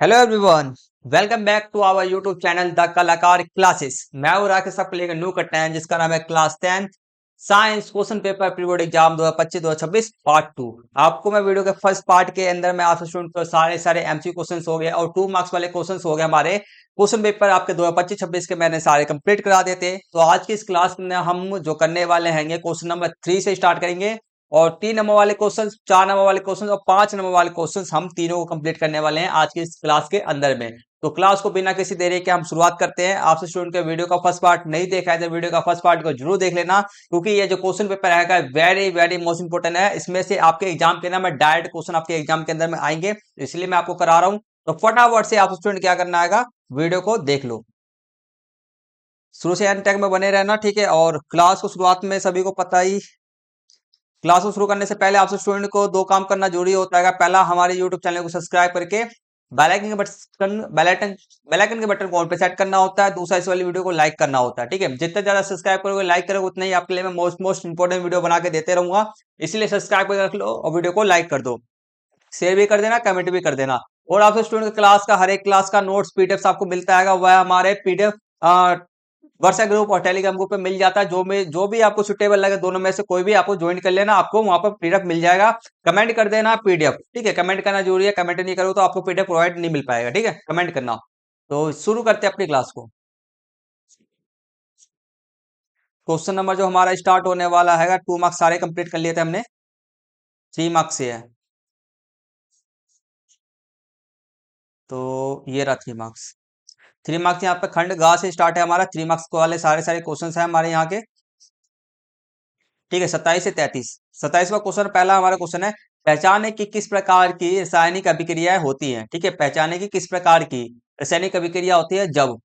Hello everyone, welcome back to our YouTube channel the Kalakar classes. मैं हूं राकेश, आपको लेकर न्यू करते हैं जिसका नाम है class 10 science question paper pre board exam 2025-2026 part 2। आपको मैं वीडियो के फर्स्ट पार्ट के अंदर में आपसे स्टूडेंट को सारे एमसी क्वेश्चंस हो गए और 2 मार्क्स वाले क्वेश्चंस हो गए। हमारे क्वेश्चन पेपर आपके 2025-26 के मैंने सारे कंप्लीट करा देते। तो आज की इस क्लास में हम जो करने वाले हैं क्वेश्चन नंबर 3 से स्टार्ट करेंगे और 3 नंबर वाले क्वेश्चन, 4 नंबर वाले क्वेश्चन और 5 नंबर वाले क्वेश्चन हम तीनों को कंप्लीट करने वाले हैं आज की इस क्लास के अंदर में। तो क्लास को बिना किसी देरी के हम शुरुआत करते हैं। आपसे स्टूडेंट के वीडियो का फर्स्ट पार्ट नहीं देखा है तो वीडियो का फर्स्ट पार्ट को जरूर देख लेना, क्योंकि ये जो क्वेश्चन पेपर है वेरी वेरी मोस्ट इंपोर्टेंट है। इसमें से आपके एग्जाम के ना मैं डायरेक्ट क्वेश्चन आपके एग्जाम के अंदर में आएंगे, इसलिए मैं आपको करा रहा हूं। तो फटाफट से आप स्टूडेंट क्या करना है, वीडियो को देख लो, शुरू से एंड तक में बने रहना, ठीक है। और क्लास को शुरुआत में सभी को पता ही, क्लास को शुरू करने से पहले आपसे स्टूडेंट को 2 काम करना जरूरी होता है। पहला, हमारे यूट्यूब चैनल को सब्सक्राइब करके बेल आइकन के बटन को ऑन पे सेट करना होता है। दूसरा, इस वाली वीडियो को लाइक करना होता है, ठीक है। जितने ज्यादा सब्सक्राइब करोगे, लाइक करोगे, उतना ही आपके लिए मैं मोस्ट इंपोर्टेंट वीडियो बना के देते रहूंगा। इसलिए सब्सक्राइब कर रख लो और वीडियो को लाइक कर दो, शेयर भी कर देना, कमेंट भी कर देना। और आपसे स्टूडेंट क्लास का हर एक क्लास का नोट्स पीडीएफ आपको मिलता है, वह हमारे पीडीएफ व्हाट्सएप ग्रुप और टेलीग्राम ग्रुप पे मिल जाता है। जो भी आपको सुटेबल लगे, दोनों में से कोई भी आपको ज्वाइन कर लेना, आपको वहां पर पीडीएफ मिल जाएगा। कमेंट कर देना पीडीएफ, ठीक है। कमेंट करना जरूरी है, कमेंट नहीं करो तो आपको पीडीएफ प्रोवाइड नहीं मिल पाएगा, ठीक है। कमेंट करना। तो शुरू करते हैं अपनी क्लास को। क्वेश्चन नंबर जो हमारा स्टार्ट होने वाला है, 2 मार्क्स सारे कंप्लीट कर लिए थे हमने, 3 मार्क्स से है। तो ये रहा 3 मार्क्स। 3 मार्क्स यहाँ पे खंड गा से स्टार्ट है हमारा। 3 मार्क्स वाले सारे क्वेश्चन है हमारे यहाँ के, ठीक है। 27 से 33, 27वां क्वेश्चन, पहला हमारा क्वेश्चन है, पहचाने की किस प्रकार की रासायनिक अभिक्रियाएं होती हैं, ठीक है। पहचाने की किस प्रकार की रासायनिक अभिक्रिया होती है जब,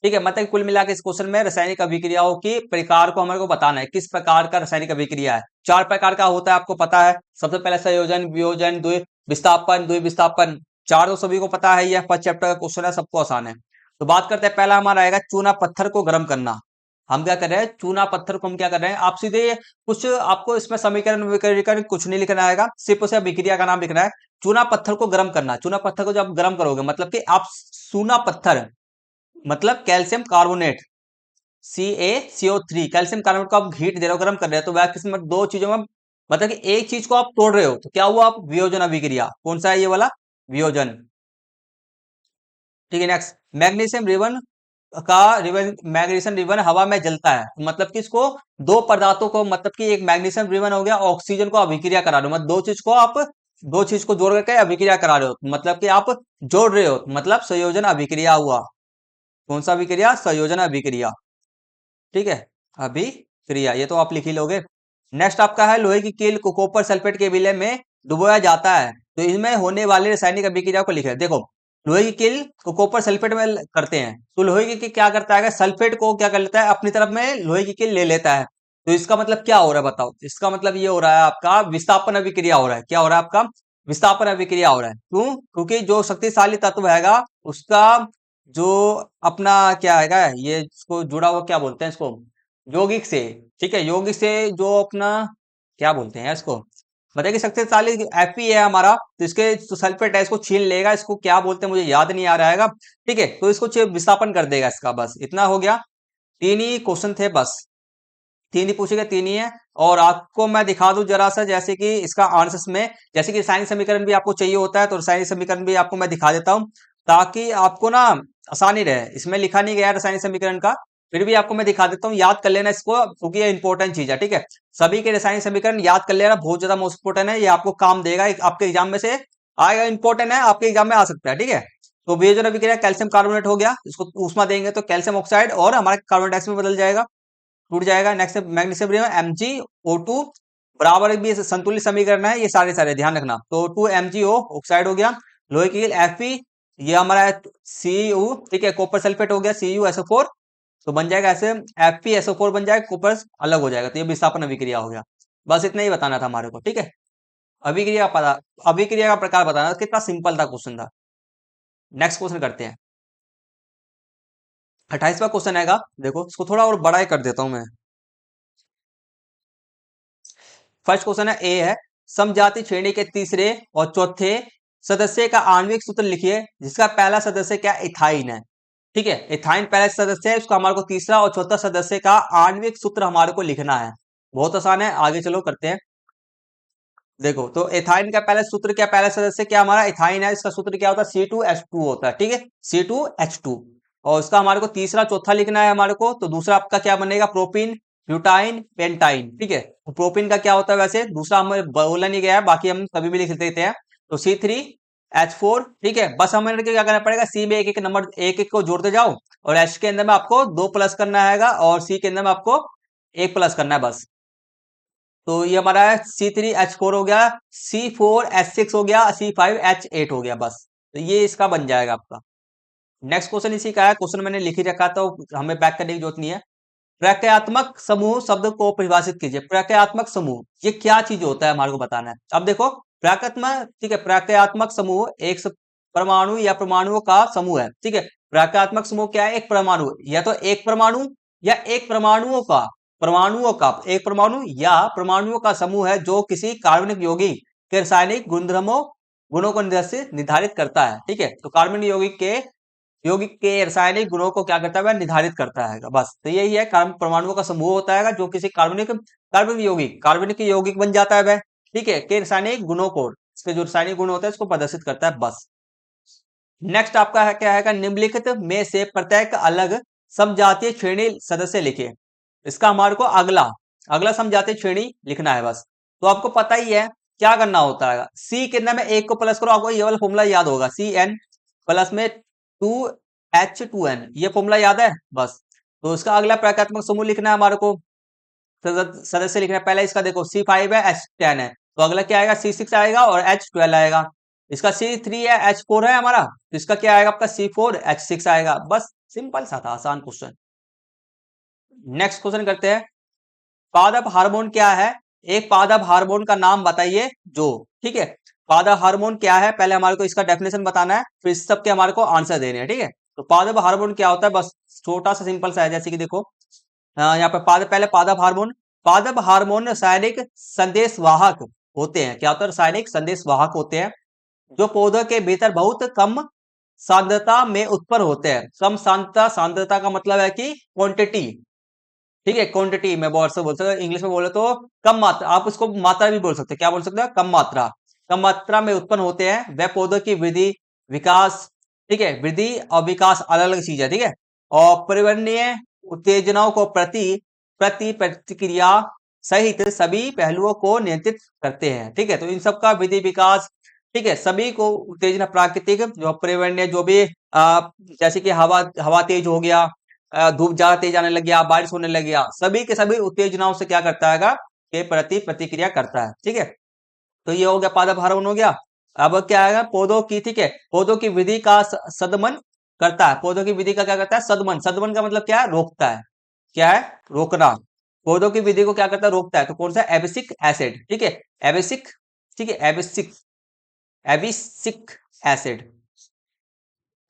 ठीक है। मतलब कुल मिला के इस क्वेश्चन में रासायनिक अभिक्रियाओं की प्रकार को हमारे को बताना है, किस प्रकार का रासायनिक अभिक्रिया है। 4 प्रकार का होता है, आपको पता है। सबसे पहले संयोजन, वियोजन, विस्थापन, द्विविस्थापन। 4 तो सभी को पता है, यह फर्स्ट चैप्टर का क्वेश्चन है, सबको आसान है। तो बात करते हैं, पहला हमारा आएगा चूना पत्थर को गर्म करना। हम क्या कर रहे हैं, चूना पत्थर को हम क्या कर रहे हैं, आप सीधे कुछ, आपको इसमें समीकरण विकरण कुछ नहीं लिखना आएगा, सिर्फ उसे अभिक्रिया का नाम लिखना है। चूना पत्थर को गर्म करना, चूना पत्थर को जब आप गर्म करोगे, मतलब कि आप चूना पत्थर मतलब calcium carbonate, CaCO3 calcium carbonate को आप हीट दे रहे हो, गर्म कर रहे हो, तो वह किस्म 2 चीजों में, मतलब कि एक चीज को आप तोड़ रहे हो, तो क्या हुआ, आप वियोजन अभिक्रिया। कौन सा है ये वाला, वियोजन, ठीक है। नेक्स्ट, मैग्नीशियम रिबन का रिबन, मैग्नीशियम रिबन हवा में जलता है, मतलब कि इसको 2 पदार्थों को, मतलब कि एक मैग्नीशियम रिबन हो गया, ऑक्सीजन को अभिक्रिया करा रहे हो, मतलब 2 चीज को जोड़ करके अभिक्रिया करा रहे हो, मतलब कि आप जोड़ रहे हो, मतलब संयोजन अभिक्रिया हुआ। कौन सा अभिक्रिया, संयोजन अभिक्रिया, ठीक है। अभिक्रिया, ये तो आप लिख ही लोगे। नेक्स्ट आपका है, लोहे की कील को कॉपर सल्फेट के विलय में डुबोया जाता है, तो इसमें होने वाली रासायनिक अभिक्रिया को लिखे। देखो, लोहे की कील को कॉपर सल्फेट में करते हैं, तो लोहे की कील क्या करता है, सल्फेट को क्या कर लेता है, अपनी तरफ में लोहे की कील ले लेता है। तो इसका मतलब क्या हो रहा है, बताओ। इसका मतलब ये हो रहा है आपका विस्थापन अभिक्रिया हो रहा है। क्या हो रहा है आपका, विस्थापन अभिक्रिया हो रहा है। क्यों, क्योंकि जो शक्तिशाली तत्व हैगा उसका जो अपना क्या हैगा, ये इसको जुड़ा हुआ क्या बोलते हैं इसको, यौगिक से, ठीक है। यौगिक से जो अपना क्या बोलते हैं इसको, बताइए। शक्तिशाली Fe है हमारा, तो इसके जो सल्फेट है इसको छीन लेगा, इसको क्या बोलते हैं मुझे याद नहीं आ रहा है, ठीक है। तो इसको विस्थापन कर देगा इसका, बस इतना हो गया। 3 ही क्वेश्चन थे बस, 3 ही पूछे गए, 3 ही है। और आपको मैं दिखा दूं जरा सा, जैसे कि इसका आंसर्स में, जैसे कि रासायनिक समीकरण भी आपको चाहिए होता है, तो रासायनिक समीकरण भी आपको मैं दिखा देता हूं, ताकि आपको ना आसानी रहे। इसमें लिखा नहीं गया है रासायनिक समीकरण का, फिर भी आपको मैं दिखा देता हूँ, याद कर लेना इसको, क्योंकि ये इंपॉर्टेंट चीज है, ठीक है। सभी के रासायनिक समीकरण याद कर लेना, बहुत ज्यादा मोस्ट इंपोर्टेंट है, ये आपको काम देगा, आपके एग्जाम में से आएगा, इंपॉर्टेंट है, आपके एग्जाम में आ सकता है, ठीक है। तो वियोजन अभिक्रिया, कैल्शियम कार्बोनेट हो गया, इसको ऊष्मा देंगे तो कैल्शियम ऑक्साइड और हमारा कार्बन डाइऑक्साइड में बदल जाएगा, टूट जाएगा। नेक्स्ट मैग्नीशियम MgO2 बराबर भी संतुलित समीकरण है, ये सारे ध्यान रखना। तो 2 MgO ऑक्साइड हो गया, लोहे की Fe, ये हमारा Cu, ठीक है। कॉपर सल्फेट हो गया, CuSO4, तो बन जाएगा ऐसे, FeSO4 बन जाएगा, कॉपर अलग हो जाएगा, तो ये विस्थापन अभिक्रिया हो गया। बस इतना ही बताना था हमारे को, ठीक है। अभिक्रिया पता, अभिक्रिया का प्रकार बताना, कितना सिंपल था क्वेश्चन था। नेक्स्ट क्वेश्चन करते हैं। 28वां क्वेश्चन आएगा, देखो इसको थोड़ा और बड़ा ही कर देता हूं मैं। फर्स्ट क्वेश्चन है, ए है, समजाति श्रेणी के तीसरे और चौथे सदस्य का आणविक सूत्र लिखिए, जिसका पहला सदस्य क्या इथाइन है। ठीक है, इथाइन पहला सदस्य है, उसका हमारे को तीसरा और चौथा सदस्य का आणविक सूत्र हमारे को लिखना है। बहुत आसान है, आगे चलो करते हैं। देखो तो एथाइन का पहला सूत्र क्या, पहला सदस्य क्या हमारा इथाइन है, इसका सूत्र क्या होता है C2H2 होता है। ठीक है, C2H2। और इसका हमारे को तीसरा चौथा लिखना है हमारे को, तो दूसरा आपका क्या बनेगा प्रोपीन, ब्यूटाइन, पेंटाइन। ठीक है, तो प्रोपीन का क्या होता है, वैसे दूसरा हमें बोला नहीं गया है, बाकी हम कभी भी लिख देते हैं। तो C3H4। ठीक है, बस हमें क्या करना पड़ेगा, सी में एक एक नंबर एक एक को जोड़ते जाओ, और H के अंदर में आपको 2 प्लस करना है, और सी के अंदर में आपको 1 प्लस करना है बस। तो ये हमारा C3H4 हो गया, C4H6 हो गया, C5H8 हो गया बस। तो ये इसका बन जाएगा आपका। नेक्स्ट क्वेश्चन इसी का है, क्वेश्चन मैंने लिख ही रखा तो हमें बैक करने की जरूरत नहीं है। प्रक्रियात्मक समूह शब्द को परिभाषित कीजिए। प्रक्रियात्मक समूह ये क्या चीज होता है हमारे को बताना है। अब देखो प्रक्रियात्मक, ठीक है, प्रक्रियात्मक समूह एक परमाणु या परमाणुओं का समूह है। ठीक है, प्रक्रियात्मक समूह क्या है, एक परमाणु या तो एक परमाणु या एक परमाणुओं का एक परमाणु या परमाणुओं का समूह है, जो किसी कार्बनिक यौगिक के रासायनिक गुणों को निर्धारित करता है। ठीक है, तो कार्बनिक यौगिक के रासायनिक गुणों को क्या करता है, वह निर्धारित करता है बस। तो यही है, परमाणुओं का समूह होता है जो किसी कार्बनिक यौगिक बन जाता है वह। ठीक है, के रासायनिक गुणों को, इसके जो रासायनिक गुण होता है उसको प्रदर्शित करता है बस। नेक्स्ट आपका है क्या है, निम्नलिखित में से प्रत्येक अलग समजातीय श्रेणी सदस्य लिखिए। इसका हमारे को अगला अगला समजातीय श्रेणी लिखना है बस। तो आपको पता ही है क्या करना होता है, सी के अंदर में एक को प्लस करो, आपको ये वाला फॉर्मूला याद होगा, CN प्लस में 2H2N, ये फॉर्मूला याद है बस। तो इसका अगला प्रक्रियात्मक समूह लिखना है हमारे को, सदस्य लिखना है। पहले इसका देखो C5 है, H10 है, तो अगला क्या आएगा C6 आएगा और H12 आएगा। इसका C3 है, H4 है हमारा, तो इसका क्या आएगा आपका C4H6 आएगा बस। सिंपल सा था, आसान क्वेश्चन। नेक्स्ट क्वेश्चन करते हैं, पादप हार्मोन क्या है, एक पादप हार्मोन का नाम बताइए जो। ठीक है, पादप हार्मोन क्या है, पहले हमारे को इसका डेफिनेशन बताना है, फिर सबके हमारे को आंसर देने हैं। ठीक है, तो पादप हार्मोन क्या होता है, बस छोटा सा सिंपल सा है, जैसे कि देखो यहाँ पे पहले पादप हार्मोन रासायनिक संदेशवाहक होते हैं। क्या होता है, रासायनिक संदेशवाहक होते हैं, जो पौधों के भीतर बहुत कम सांद्रता में उत्पन्न होते हैं। कम सांद्रता का मतलब है कि क्वांटिटी। ठीक है, क्वांटिटी में बोल सकते हो, इंग्लिश में बोले तो कम मात्रा, आप उसको मात्रा भी बोल सकते हैं, क्या बोल सकते हैं, कम मात्रा में उत्पन्न होते हैं। वह पौधों की वृद्धि विकास, ठीक है, वृद्धि और विकास अलग अलग चीज है। ठीक है, और पर्यावरणीय उत्तेजनाओं को प्रति प्रतिक्रिया सहित सभी पहलुओं को नियंत्रित करते हैं। ठीक है, तो इन सब का वृद्धि विकास, ठीक है, सभी को उत्तेजना, प्राकृतिक जो पर्यावरणीय जो भी जैसे कि हवा तेज हो गया, धूप ज्यादा तेज आने लग गया, बारिश होने लग गया, सभी के सभी उत्तेजनाओं से क्या करता है के प्रति प्रतिक्रिया करता है। ठीक है, तो ये हो गया पादप हार्मोन हो गया। अब क्या है, पौधों की, ठीक है, पौधों की वृद्धि का सदमन करता है। पौधों की वृद्धि का क्या करता है, सदमन का मतलब क्या है, रोकता है। क्या है, रोकना। पौधों की वृद्धि को क्या करता है, रोकता है। तो कौन सा, एबिसिक एसिड। ठीक है, एबिसिक, ठीक है, एबिसिक एसिड।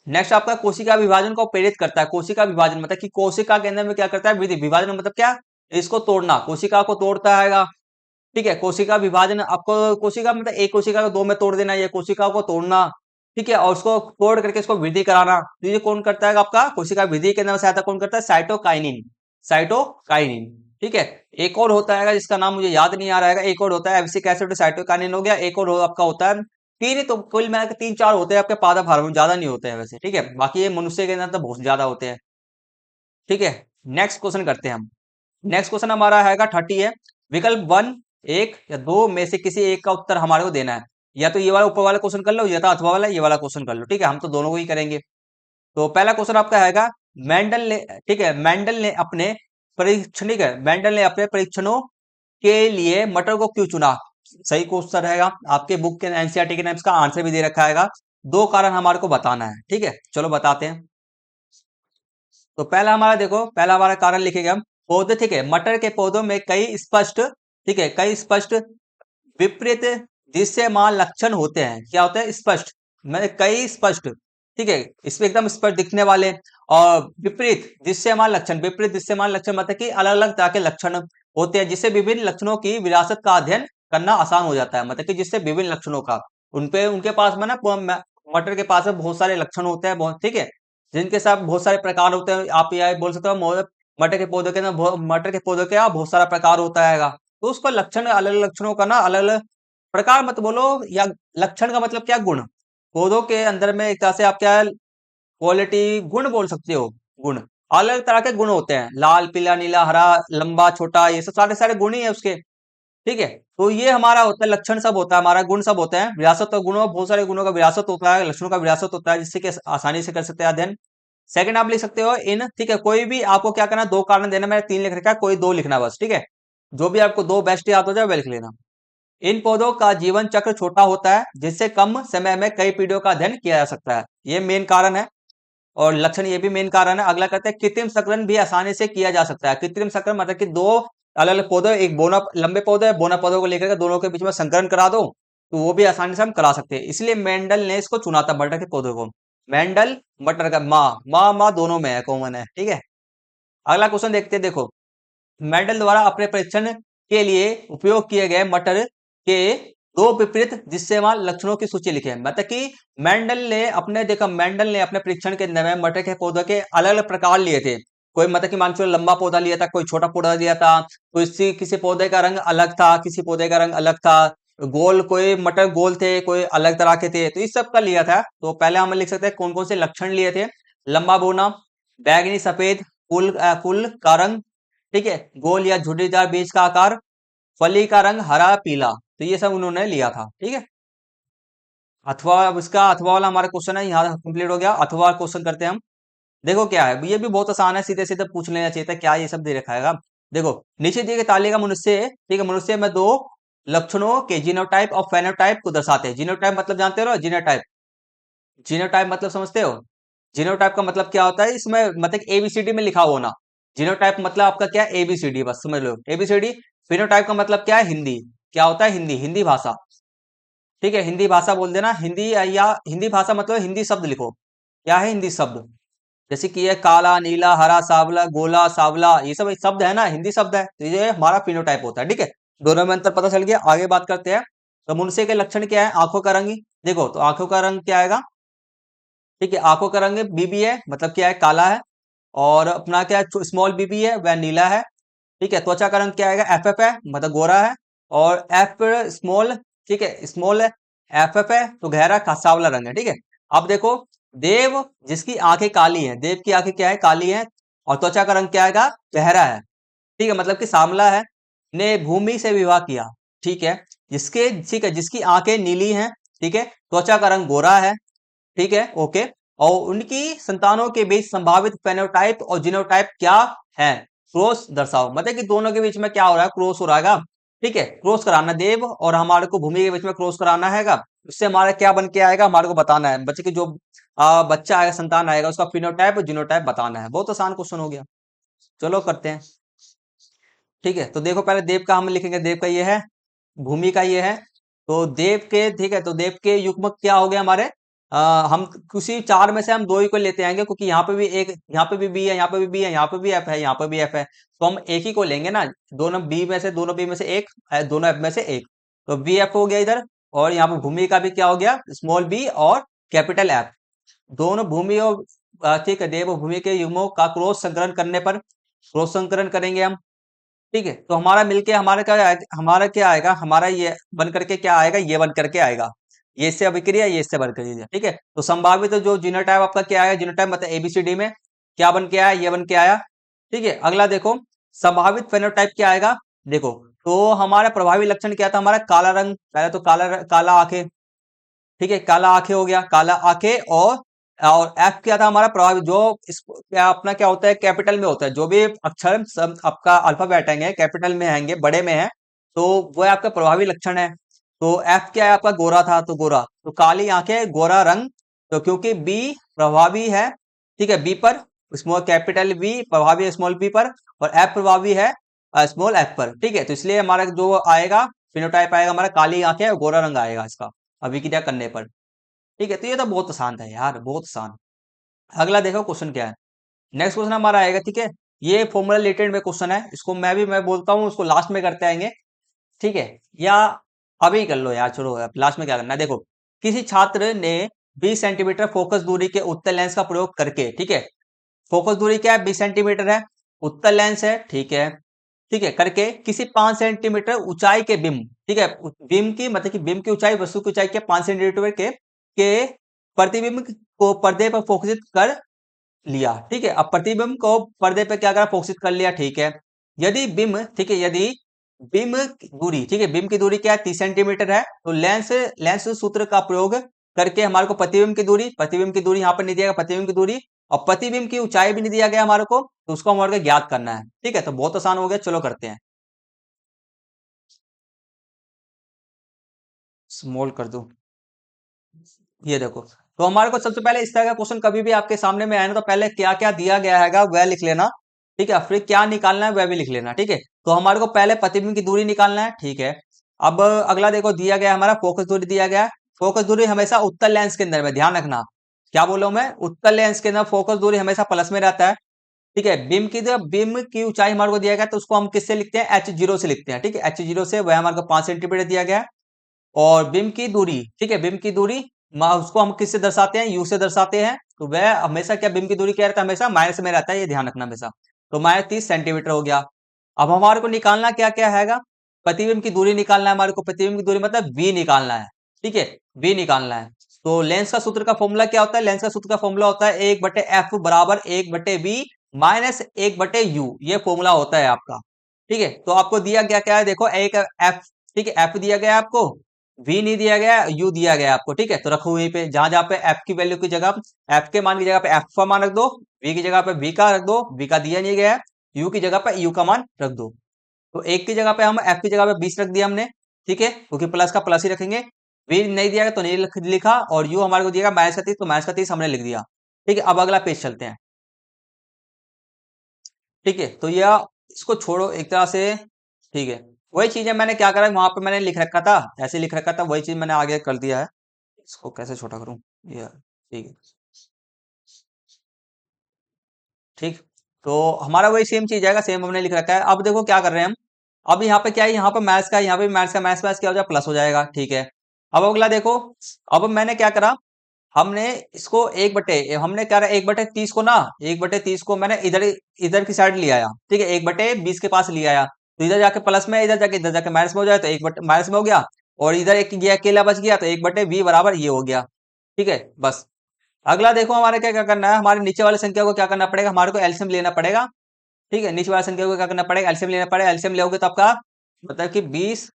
नेक्स्ट आपका कोशिका विभाजन को प्रेरित करता है। कोशिका विभाजन मतलब कि कोशिका के अंदर में क्या करता है, वृद्धि। विभाजन मतलब क्या, इसको तोड़ना, कोशिका को तोड़ता है। ठीक है, कोशिका विभाजन, आपको कोशिका मतलब एक कोशिका को दो में तोड़ देना, ये कोशिका को तोड़ना। ठीक है, और उसको तोड़ करके इसको वृद्धि कराना। तो ये कौन करता है आपका, कोशिका वृद्धि के अंदर सहायता कौन करता है, साइटोकाइनिन। ठीक है, एक और होता है जिसका नाम मुझे याद नहीं आ रहा है, एक और होता है एब्सिक एसिड, साइटोकाइनिन हो गया, एक और आपका होता है, तीन, तो कुल मिला के 3-4 होते हैं आपके पादप हार्मोन, ज्यादा नहीं होते हैं वैसे। ठीक है, बाकी ये मनुष्य के अंदर तो बहुत ज्यादा होते हैं। ठीक है, नेक्स्ट क्वेश्चन करते हैं हम। नेक्स्ट क्वेश्चन हमारा है 30 है, विकल्प 1, 1 या 2 में से किसी एक का उत्तर हमारे को देना है। या तो ये वाला ऊपर वाला क्वेश्चन कर लो, या तो अथवा वाला ये वाला क्वेश्चन कर लो। ठीक है, हम तो दोनों को ही करेंगे। तो पहला क्वेश्चन आपका है, मेंडल ने, ठीक है, मेंडल ने अपने परीक्षणों के लिए मटर को क्यों चुना। सही क्वेश्चन रहेगा, आपके बुक के एनसीईआरटी के नाम का आंसर भी दे रखा है। 2 कारण हमारे को बताना है। ठीक है, चलो बताते हैं। तो पहला हमारा देखो, पहला हमारा कारण लिखेंगे हम, पौधे, ठीक है, मटर के पौधों में कई स्पष्ट, ठीक है, कई स्पष्ट विपरीत दृश्यमान लक्षण होते हैं। क्या होते हैं, स्पष्ट, मतलब कई स्पष्ट, ठीक है, इसमें एकदम स्पष्ट दिखने वाले, और विपरीत दृश्यमान लक्षण मतलब कि अलग अलग तरह के लक्षण होते हैं, जिससे विभिन्न लक्षणों की विरासत का अध्ययन करना आसान हो जाता है। मतलब कि जिससे विभिन्न लक्षणों का, उनपे उनके पास में ना मटर के पास में बहुत सारे लक्षण होते हैं, बहुत ठीक है, जिनके साथ बहुत सारे प्रकार होते हैं। आप यह बोल सकते हो मटर के पौधे के ना मटर के पौधे का बहुत सारा प्रकार होता है। तो उसका लक्षण, अलग अलग लक्षणों का ना अलग अलग प्रकार मत बोलो, या लक्षण का मतलब क्या, गुण। पौधों के अंदर में एक तरह से आप क्या क्वालिटी, गुण बोल सकते हो। गुण, अलग तरह के गुण होते हैं, लाल पीला नीला हरा लंबा छोटा, ये सब सारे सारे गुण ही है उसके। ठीक है, तो ये हमारा होता है लक्षण, सब होता है हमारा, गुण सब होते हैं। विरासत और गुणों, बहुत सारे गुणों का विरासत होता है, लक्षणों का विरासत होता है, जिससे कि आसानी से कर सकते हैं अध्ययन। सेकंड आप लिख सकते हो इन, ठीक है, कोई भी आपको क्या करना, दो कारण देना, मैंने तीन लिख रखा है, कोई दो लिखना बस, ठीक है। जो भी आपको दो बेस्ट याद हो जाए वह लिख लेना। इन पौधों का जीवन चक्र छोटा होता है, जिससे कम समय में कई पीढ़ियों का अध्ययन किया जा सकता है, ये मेन कारण है। और लक्षण ये भी मेन कारण है। अगला कहते हैं कृत्रिम संकरण भी आसानी से किया जा सकता है। कृत्रिम संकरण मतलब कि दो अलग अलग पौधे, एक बोना लंबे पौधे है, बोना पौधों को लेकर के दोनों के बीच में संकरण करा दो, तो वो भी आसानी से हम करा सकते हैं। इसलिए मेंडल ने इसको चुना था, मटर के पौधे को। मेंडल मटर का माँ माँ माँ दोनों में है, कॉमन है, ठीक है। अगला क्वेश्चन देखते हैं, देखो मेंडल द्वारा अपने परीक्षण के लिए उपयोग किए गए मटर के दो विपरीत दृश्यमान लक्षणों की सूची लिखे। मतलब कि मेंडल ने अपने, देखो मेंडल ने अपने परीक्षण के अंदर में मटर के पौधे के अलग अलग प्रकार लिए थे। कोई मतलब कि मान चलो लंबा पौधा लिया था, कोई छोटा पौधा लिया था, कोई किसी पौधे का रंग अलग था, किसी पौधे का रंग अलग था, गोल, कोई मटर गोल थे, कोई अलग तरह के थे, तो इस सब का लिया था। तो पहले हम लिख सकते हैं कौन कौन से लक्षण लिए थे। लंबा बोना, बैगनी सफेद, फूल का रंग, ठीक है, गोल या झुर्रीदार बीज का आकार, फली का रंग हरा पीला, तो ये सब उन्होंने लिया था, ठीक है। अथवा, अब इसका अथवा वाला हमारा क्वेश्चन है यहाँ कंप्लीट हो गया। अथवा क्वेश्चन करते हैं हम। देखो क्या है, ये भी बहुत आसान है, सीधे सीधे पूछ लेना चाहिए था, क्या ये सब दे रखा है। देखो नीचे दिए गए तालिका मनुष्य, ठीक है, मनुष्य में दो लक्षणों के जीनोटाइप और फेनोटाइप को दर्शाते हैं। जीनोटाइप मतलब जानते हो, जीनोटाइप, जीनोटाइप मतलब समझते हो। जीनोटाइप का मतलब क्या होता है, इसमें मतलब एबीसीडी में लिखा होना। जीनोटाइप मतलब आपका क्या, एबीसीडी, बस समझ लो एबीसीडी। फिनोटाइप का मतलब क्या है, हिंदी, क्या होता है, हिंदी, हिंदी भाषा, ठीक है, हिंदी भाषा बोल देना। हिंदी या हिंदी भाषा मतलब हिंदी शब्द लिखो, क्या है हिंदी शब्द। जैसे कि ये काला नीला हरा सावला गोला सावला, ये सब शब्द है ना, हिंदी शब्द है, तो ये हमारा फिनोटाइप होता है, ठीक है। दोनों में अंतर पता चल गया, आगे बात करते हैं। तो मनुष्य के लक्षण क्या है, आंखों का रंग, देखो तो आंखों का रंग क्या आएगा, ठीक है, आंखों का रंग बीबी है, मतलब क्या है, काला है। और अपना क्या है, स्मॉल बीबी है, वह नीला है, ठीक है। त्वचा का रंग क्या आएगा, एफ एफ है, मतलब गोरा है। और एफ स्मॉल, ठीक है, स्मॉल है, एफ एफ है तो गहरा सांवला रंग है, ठीक है। अब देखो देव, जिसकी आंखें काली हैं, देव की आंखें क्या है, काली हैं, और त्वचा का रंग क्या आएगा, गहरा है, ठीक है, मतलब कि सांवला है। ने भूमि से विवाह किया, ठीक है, जिसके, ठीक है, जिसकी आंखें नीली हैं, ठीक है, त्वचा का रंग गोरा है, ठीक है, ओके। और उनकी संतानों के बीच संभावित फेनोटाइप और जीनोटाइप क्या है, क्रॉस दर्शाओ। मतलब कि दोनों के बीच में क्या हो रहा है, क्रॉस हो रहा है, ठीक है, क्रॉस कराना, देव और हमारे को भूमि के बीच में क्रॉस कराना हैगा। उससे हमारा क्या बन के आएगा, हमारे को बताना है बच्चे की जो बच्चा आएगा, संतान आएगा, उसका फिनोटाइप और जीनोटाइप बताना है। बहुत आसान क्वेश्चन हो गया, चलो करते हैं। ठीक है, तो देखो पहले देव का हम लिखेंगे, देव का ये है, भूमि का ये है। तो देव के, ठीक है, तो देव के युग्मक क्या हो गए हमारे, हम किसी चार में से हम दो ही को लेते आएंगे, क्योंकि यहाँ पे भी एक, यहाँ पे भी बी है, यहाँ पे भी बी है, यहाँ पे भी एफ है, यहाँ पे भी एफ है, तो हम एक ही को लेंगे ना। दोनों बी में से, दोनों बी में से एक, दोनों एफ में से एक, तो बी एफ हो गया इधर। और यहाँ पे भूमि का भी क्या हो गया, स्मॉल बी और कैपिटल एफ। दोनों भूमि और ठीक है, देव और भूमि के युग्मों का क्रॉस संकरण करने पर, क्रॉस संकरण करेंगे हम, ठीक है। तो हमारा मिलके हमारा क्या आएगा, हमारा क्या आएगा, हमारा ये बन करके क्या आएगा, ये बन करके आएगा, ये इससे अभिक्रिया, ये इससे बन करके, ठीक है। तो संभावित जो जीनोटाइप आपका क्या आएगा, जीनोटाइप मतलब एबीसीडी में क्या बन के आया, ये बन के आया, ठीक है। अगला देखो संभावित फेनोटाइप क्या आएगा, देखो तो हमारा प्रभावी लक्षण क्या था, हमारा काला रंग, पहले तो काला आंखें, ठीक है, काला आंखें हो गया, काला आंखें। और एफ क्या था हमारा प्रभावी, जो इस क्या अपना क्या होता है, कैपिटल में होता है, जो भी अक्षर सब आपका अल्फाबेट है कैपिटल में आएंगे, बड़े में है, तो वो आपका प्रभावी लक्षण है। तो एफ क्या है आपका, गोरा था, तो गोरा, तो काली आंखें गोरा रंग, तो क्योंकि बी प्रभावी है, ठीक है, बी पर, स्मॉल कैपिटल बी प्रभावी है स्मॉल बी पर, और एफ प्रभावी है स्मॉल एफ पर, ठीक है। तो इसलिए हमारा जो आएगा फिनोटाइप आएगा हमारा, काली आंखें और गोरा रंग आएगा इसका अभिक्रिया करने पर, ठीक है। तो ये तो बहुत आसान था यार, बहुत आसान। अगला देखो क्वेश्चन क्या है, नेक्स्ट क्वेश्चन हमारा आएगा, ठीक है, ये फॉर्मूला रिलेटेड में क्वेश्चन है, इसको मैं बोलता हूँ, उसको लास्ट में करते आएंगे, ठीक है, या अभी कर लो यार, छोड़ो लास्ट में क्या करना है, देखो किसी छात्र ने 20 सेंटीमीटर फोकस दूरी के उत्तल लेंस का प्रयोग करके, ठीक है, फोकस दूरी क्या है, 20 सेंटीमीटर है, उत्तल लेंस है, ठीक है, ठीक है, करके किसी 5 सेंटीमीटर ऊंचाई के बिम, ठीक है, बिम की मतलब कि बिम की ऊंचाई, वस्तु की ऊंचाई के 5 सेंटीमीटर के प्रतिबिंब को पर्दे पर फोकसित कर लिया, ठीक है। अब प्रतिबिंब को पर्दे पे क्या करा, फोकसित कर लिया, ठीक है। यदि बिम, ठीक है, यदि बिम की दूरी, ठीक है, बिम की दूरी क्या है, 30 सेंटीमीटर है, तो लेंस लेंस सूत्र का प्रयोग करके हमारे को प्रतिबिंब की दूरी यहाँ पर नहीं दिया गया, प्रतिबिंब की दूरी और प्रतिबिंब की ऊंचाई भी नहीं दिया गया हमारे को, तो उसको हमारे को ज्ञात करना है, ठीक है। तो बहुत आसान हो गया, चलो करते हैं। स्मॉल कर दूं, ये देखो। तो हमारे को सबसे पहले इस तरह का क्वेश्चन कभी भी आपके सामने में आए ना, तो पहले क्या क्या दिया गया है वह लिख लेना, ठीक है, फिर क्या निकालना है वह भी लिख लेना, ठीक है। तो हमारे को पहले प्रतिबिंब की दूरी निकालना है, ठीक है। अब अगला देखो, दिया गया है हमारा फोकस दूरी दिया गया है। फोकस दूरी हमेशा उत्तल लेंस के अंदर में, ध्यान रखना, क्या बोलो मैं, उत्तल लेंस के अंदर फोकस दूरी हमेशा प्लस में रहता है, ठीक है। बिम की ऊंचाई हमारे को दिया गया, तो उसको हम किससे लिखते हैं, H0 से लिखते हैं, ठीक है, H0 से, वह हमारे को 5 सेंटीमीटर दिया गया है। और बिम की दूरी, ठीक है, बिम की दूरी उसको हम किससे दर्शाते हैं, यू से दर्शाते हैं, तो वह हमेशा क्या, बिम की दूरी क्या रहता है, हमेशा माइनस में रहता है, ये ध्यान रखना हमेशा। तो -30 सेंटीमीटर हो गया। अब हमारे को निकालना क्या क्या हैगा, प्रतिबिंब की दूरी निकालना है हमारे को, प्रतिबिंब की दूरी मतलब वी निकालना है, ठीक है, वी निकालना है। तो लेंस का सूत्र का फॉर्मूला क्या होता है, लेंस का सूत्र का फॉर्मूला होता है 1/f बराबर 1/v माइनस 1/u, ये फॉर्मूला होता है आपका, ठीक है। तो आपको दिया गया क्या है, देखो एक एफ, ठीक है, एफ दिया गया है आपको, वी नहीं दिया गया, यू दिया गया आपको, ठीक है। तो रखो वहीं पे, जहां जहां पे एफ की वैल्यू की जगह, एफ के मान की जगह पे एफ का मान रख दो, वी की जगह पे वी का रख दो, वी का दिया नहीं गया है, यू की जगह पे यू का मान रख दो। तो एक की जगह पे हम एफ की जगह पे 20 रख दिया हमने, ठीक है, क्योंकि प्लस का प्लस ही रखेंगे। वी नहीं दिया गया तो नहीं लिखा, और यू हमारे को दिया -30, तो -30 हमने लिख दिया, ठीक है। अब अगला पेज चलते हैं, ठीक है। तो यह, इसको छोड़ो एक तरह से, ठीक है। वही चीज है, मैंने क्या करा, वहां पे मैंने लिख रखा था, ऐसे लिख रखा था, वही चीज मैंने आगे कर दिया है। इसको कैसे छोटा करूं, ये, ठीक है, ठीक। तो हमारा वही सेम चीज आएगा, सेम हमने लिख रखा है। अब देखो क्या कर रहे हैं हम, अब यहाँ पे क्या है, यहाँ पे मैथ्स का, यहाँ पे मैथ्स का, मैथ्स मैथ्स क्या हो जाएगा, प्लस हो जाएगा, ठीक है। अब अगला देखो, अब मैंने क्या करा, हमने इसको हमने क्या रहा, 1/30 को ना, 1/30 को मैंने इधर इधर की साइड ले आया, ठीक है, 1/20 के पास ले आया, तो इधर जाके प्लस में, इधर जाके माइनस में हो जाए, तो 1 माइनस में हो गया, और इधर एक गया, अकेला बच गया, तो 1/v बराबर ये हो गया, ठीक है, बस। अगला देखो, हमारे क्या क्या करना है, हमारे नीचे वाली संख्या को क्या करना पड़ेगा, हमारे को एलसीएम लेना पड़ेगा, ठीक है, नीचे वाली संख्या को क्या करना पड़ेगा, एलसीएम लेना पड़ेगा। एलसीएम लोगे तो आपका मतलब कि 20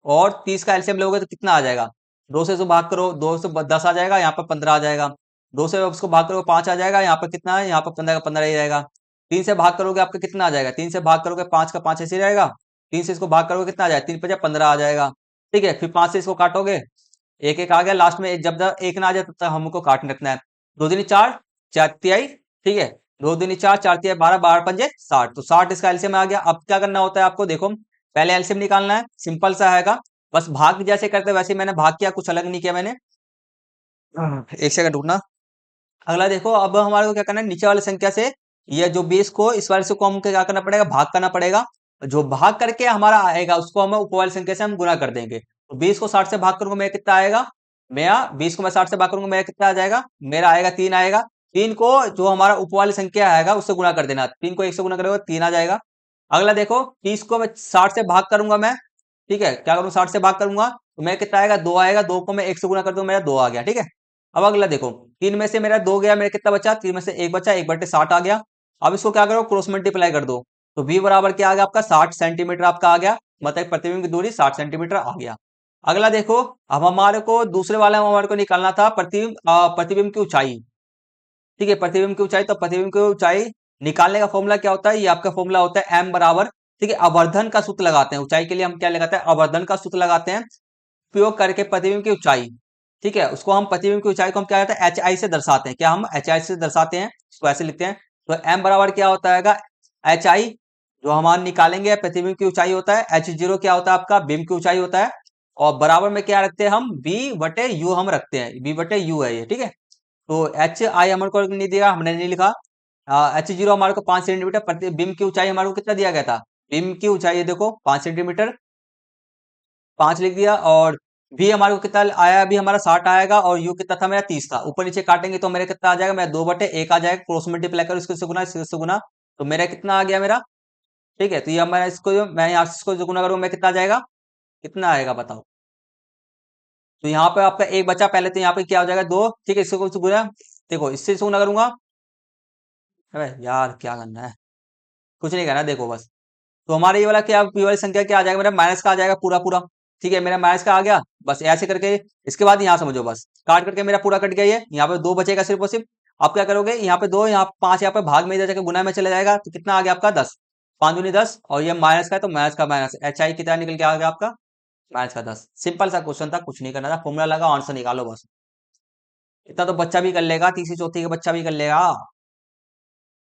और 30 का एलसीएम लोगे तो कितना आ जाएगा, 2 से इसको भाग करो, 2 से 10 आ जाएगा, यहाँ पर 15 आ जाएगा, 2 से उसको भाग करोगे 5 आ जाएगा, यहाँ पर कितना है, यहाँ पर 15 का 15 ही रहेगा। 3 से भाग करोगे आपका कितना आ जाएगा, 3 से भाग करोगे 5 का 5 ऐसे ही रहेगा, 3 से इसको भाग करोगे कितना आ जाएगा, 3 5 15 आ जाएगा, ठीक है। फिर 5 से इसको काटोगे, एक एक आ गया, लास्ट में जब तक एक ना आ जाए तब तक हमको काट रखना है। 2 दूनी 4, 4 तिहाई, ठीक है, 2 दूनी 4, 4 तिहाई 12, 12 पंजे 60, तो 60 इसका एलसीएम आ गया। अब क्या करना होता है आपको, देखो पहले एलसीएम निकालना है, सिंपल सा हैगा, बस भाग जैसे करते हैं वैसे ही मैंने भाग किया, कुछ अलग नहीं किया मैंने। एक सेकंड रुकना। अगला देखो, अब हमारे को क्या करना है, नीचे वाली संख्या से ये जो 20 को, इस वाले से को हमको क्या करना पड़ेगा, भाग करना पड़ेगा, जो भाग करके हमारा आएगा उसको हम ऊपर वाली संख्या से हम गुना कर देंगे। तो 20 को 60 से भाग करूंगा, मेरा कितना आएगा, मेरा 20 को मैं 60 से भाग करूंगा, मेरा कितना आ जाएगा, मेरा आएगा 3 आएगा। 3 को जो हमारा ऊपर वाली संख्या आएगा उससे गुना कर देना, 3 को 1 से गुना करोगे 3 आ जाएगा। अगला देखो, 30 को मैं 60 से भाग करूंगा मैं, ठीक है, क्या करूँ, 60 से भाग करूंगा, तो मेरा कितना आएगा, 2 आएगा, 2 को मैं 1 से गुना कर दूंगा, मेरा 2 आ गया, ठीक है। अब अगला देखो, 3 में से मेरा 2 गया, मेरा कितना बचा, 3 में से 1 बचा, 1/60 आ गया। अब इसको क्या करो, क्रॉस मल्टीप्लाई कर दो, तो v बराबर क्या आ गया आपका, 60 सेंटीमीटर आपका आ गया, मतलब प्रतिबिंब की दूरी 60 सेंटीमीटर आ गया। अगला देखो, अब हमारे को दूसरे वाला में हमारे को निकालना था प्रतिबिंब की ऊंचाई, ठीक है, प्रतिबिंब की ऊंचाई। तो प्रतिबिंब की ऊंचाई निकालने का फॉर्मूला क्या होता है, ये आपका फॉर्मूला होता है m बराबर, ठीक है, आवर्धन का सूत्र लगाते हैं, ऊंचाई के लिए हम क्या लगाते हैं, आवर्धन का सूत्र लगाते हैं, उपयोग करके प्रतिबिंब की ऊंचाई, ठीक है, उसको हम प्रतिबिंब की ऊंचाई को हम क्या कहते हैं, एच आई से दर्शाते हैं, क्या हम एच आई से दर्शाते हैं, इसको ऐसे लिखते हैं। तो एम बराबर क्या होता है, एच आई, जो हम निकालेंगे प्रतिबिंब की ऊंचाई होता है, H0 क्या होता है आपका, बिंब की ऊंचाई होता है, और बराबर में क्या रखते हैं हम, V/U हम रखते हैं, V/U है ये, ठीक है। तो एच आई हमारे को नहीं दिया, हमने नहीं लिखा। H0 हमारे को 5 सेंटीमीटर, प्रतिबिंब की ऊंचाई हमारे को कितना दिया गया था, बिंब की ऊंचाई देखो 5 सेंटीमीटर, 5 लिख दिया, और v हमारे को कितना आया, अभी हमारा 60 आएगा, और u कितना था, मेरा 30 था। ऊपर नीचे काटेंगे तो मेरा कितना आ जाएगा, मेरा 2/1 आ जाएगा, क्रॉस मल्टीप्लाई करो इसको से गुना, इससे गुना, तो मेरा कितना आ गया मेरा। ठीक है, तो ये मैं इसको मैं यहाँ से इसको जो गुना करूंगा, मैं कितना आ जाएगा, कितना आएगा बताओ। तो यहाँ पे आपका एक बचा, पहले तो यहाँ पे क्या हो जाएगा, 2। ठीक है, इसको गुना, देखो इससे इसको गुना करूंगा। अबे यार क्या करना है, कुछ नहीं करना, देखो बस। तो हमारे ये वाला क्या, ये वाली संख्या क्या आ जाएगा, मेरा माइनस का आ जाएगा पूरा पूरा। ठीक है, मेरा माइनस का आ गया, बस ऐसे करके। इसके बाद यहाँ समझो, बस काट करके मेरा पूरा कट गया, ये यहाँ पे 2 बचेगा सिर्फ और सिर्फ। आप क्या करोगे, यहाँ पे 2, यहाँ 5, यहाँ पे भाग में इधर जाकर गुना में चला जाएगा, तो कितना आ गया आपका 10। 5 दूनी 10, और ये माइनस का है तो माइनस का माइनस, एच आई कितना निकल के आ गया आपका, माइनस का 10। सिंपल सा क्वेश्चन था, कुछ नहीं करना था, फॉर्मूला लगा, आंसर निकालो बस। इतना तो बच्चा भी कर लेगा, तीसरी चौथी का बच्चा भी कर लेगा।